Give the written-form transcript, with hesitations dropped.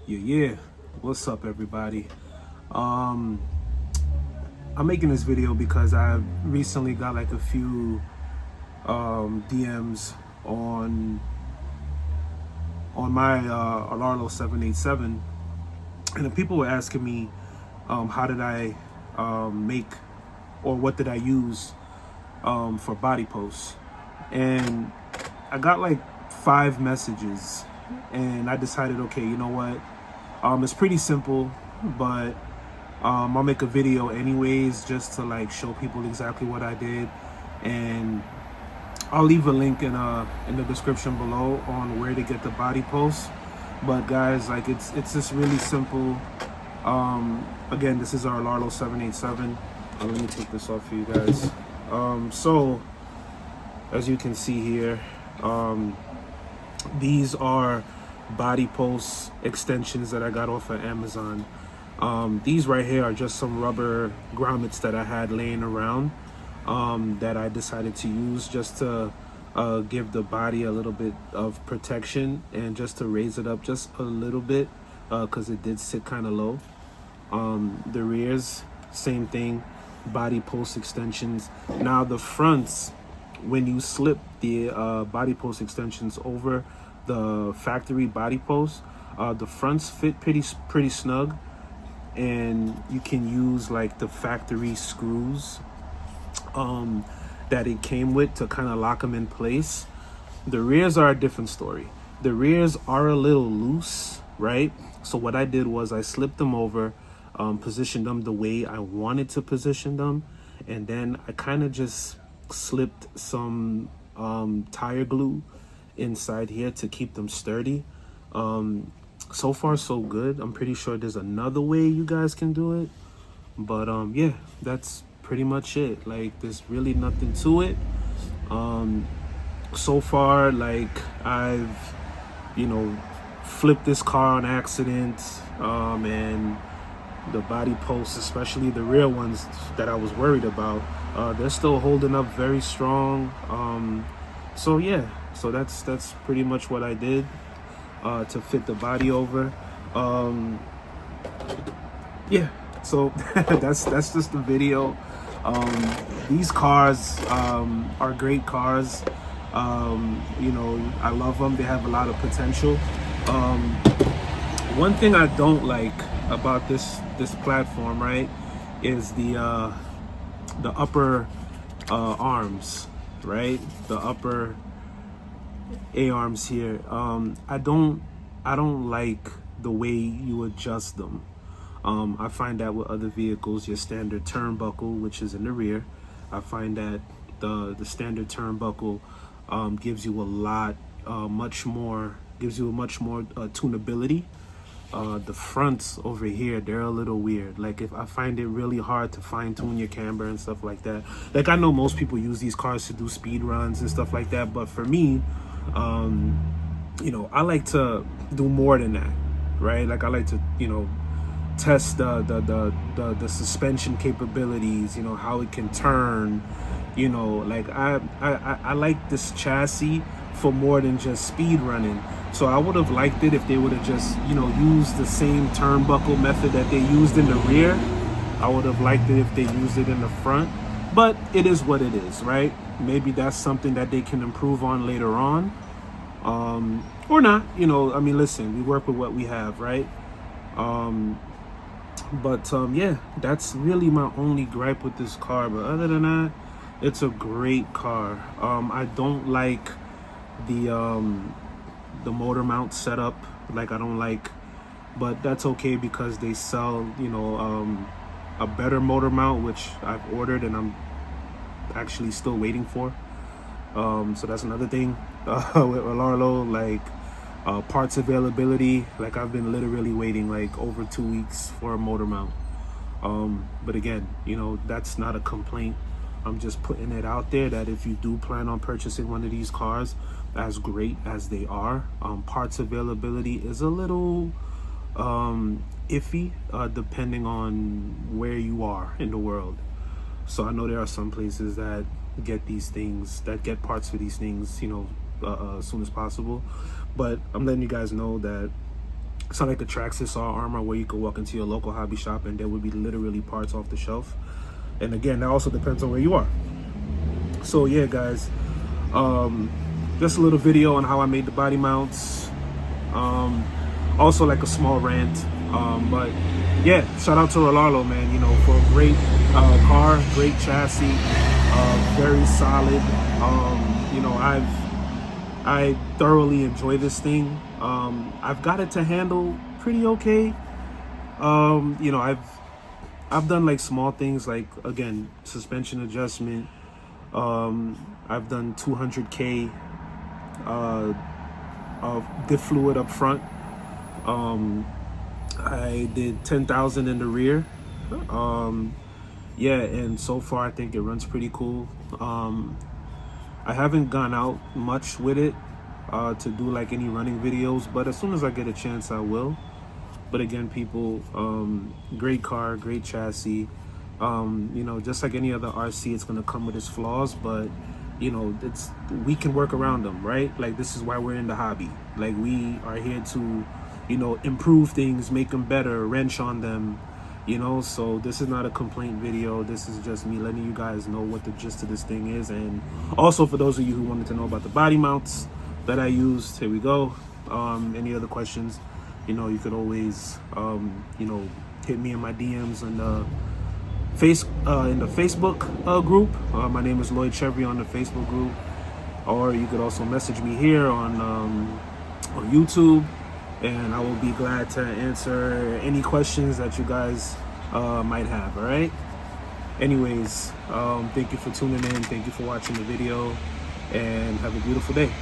Yeah, what's up, everybody? I'm making this video because I recently got like a few DMs on my Alarlo 787, and the people were asking me how did I make, or what did I use for body posts. And I got like 5 messages, and I decided, okay, you know what, it's pretty simple, but I'll make a video anyways, just to like show people exactly what I did. And I'll leave a link in the description below on where to get the body posts. But guys, like it's just really simple. Again, this is our Larlo 787. Let me take this off for you guys. So as you can see here, these are body post extensions that I got off of Amazon. These right here are just some rubber grommets that I had laying around that I decided to use just to give the body a little bit of protection and just to raise it up just a little bit because it did sit kind of low. The rears, same thing, body post extensions. Now the fronts, when you slip the body post extensions over the factory body post, the fronts fit pretty snug, and you can use like the factory screws that it came with to kind of lock them in place. The rears are a different story. The rears are a little loose, right? So what I did was I slipped them over, positioned them the way I wanted to position them, and then I kind of just slipped some tire glue inside here to keep them sturdy. So far so good. I'm pretty sure there's another way you guys can do it, but yeah, that's pretty much it. Like, there's really nothing to it. So far, like, I've flipped this car on accident, and the body posts, especially the rear ones that I was worried about, they're still holding up very strong. So yeah, so that's pretty much what I did to fit the body over. Yeah, so that's just the video. These cars are great cars. I love them. They have a lot of potential. One thing I don't like about this platform, right, is the upper arms, right? The upper A-arms here. I don't like the way you adjust them. I find that with other vehicles, your standard turnbuckle, which is in the rear, I find that the standard turnbuckle gives you much more tunability. The fronts over here, they're a little weird. Like, if I find it really hard to fine tune your camber and stuff like that. Like, I know most people use these cars to do speed runs and stuff like that, but for me, I like to do more than that, right? Like, I like to, test the suspension capabilities, how it can turn, like I like this chassis for more than just speed running. So I would have liked it if they would have just used the same turnbuckle method that they used in the rear. I would have liked it if they used it in the front, but it is what it is, right? Maybe that's something that they can improve on later on, or not. I mean, listen, we work with what we have, right? But yeah, that's really my only gripe with this car. But other than that, it's a great car. I don't like the motor mount setup. Like, I don't like, but that's okay because they sell a better motor mount, which I've ordered and I'm actually still waiting for. So that's another thing with Alarlo, like parts availability. Like, I've been literally waiting like over 2 weeks for a motor mount. But again, that's not a complaint. I'm just putting it out there that if you do plan on purchasing one of these cars, as great as they are, parts availability is a little iffy depending on where you are in the world. So I know there are some places that get parts for these things, as soon as possible. But I'm letting you guys know that It's not like a Traxxas or Armor where you could walk into your local hobby shop and there would be literally parts off the shelf. And again, that also depends on where you are. So yeah, guys, just a little video on how I made the body mounts. Also like a small rant. But yeah, shout out to Rolalo, man, you know, for a great car, great chassis, very solid. You know, I thoroughly enjoy this thing. I've got it to handle pretty okay. You know, I've done like small things like, again, suspension adjustment. I've done 200K of diff fluid up front. I did 10,000 in the rear. Yeah, and so far I think it runs pretty cool. I haven't gone out much with it to do like any running videos, but as soon as I get a chance I will. But again, people, great car, great chassis. You know, just like any other RC, it's gonna come with its flaws, but you know, we can work around them, right? Like, this is why we're in the hobby. Like, we are here to, you know, improve things, make them better, wrench on them, you know. So this is not a complaint video. This is just me letting you guys know what the gist of this thing is. And also for those of you who wanted to know about the body mounts that I used, here we go. Any other questions, you know, you could always you know, hit me in my DMs in the Facebook group. My name is Lloyd Chevry on the Facebook group, or you could also message me here on YouTube, and I will be glad to answer any questions that you guys might have. All right, anyways, thank you for tuning in, thank you for watching the video, and have a beautiful day.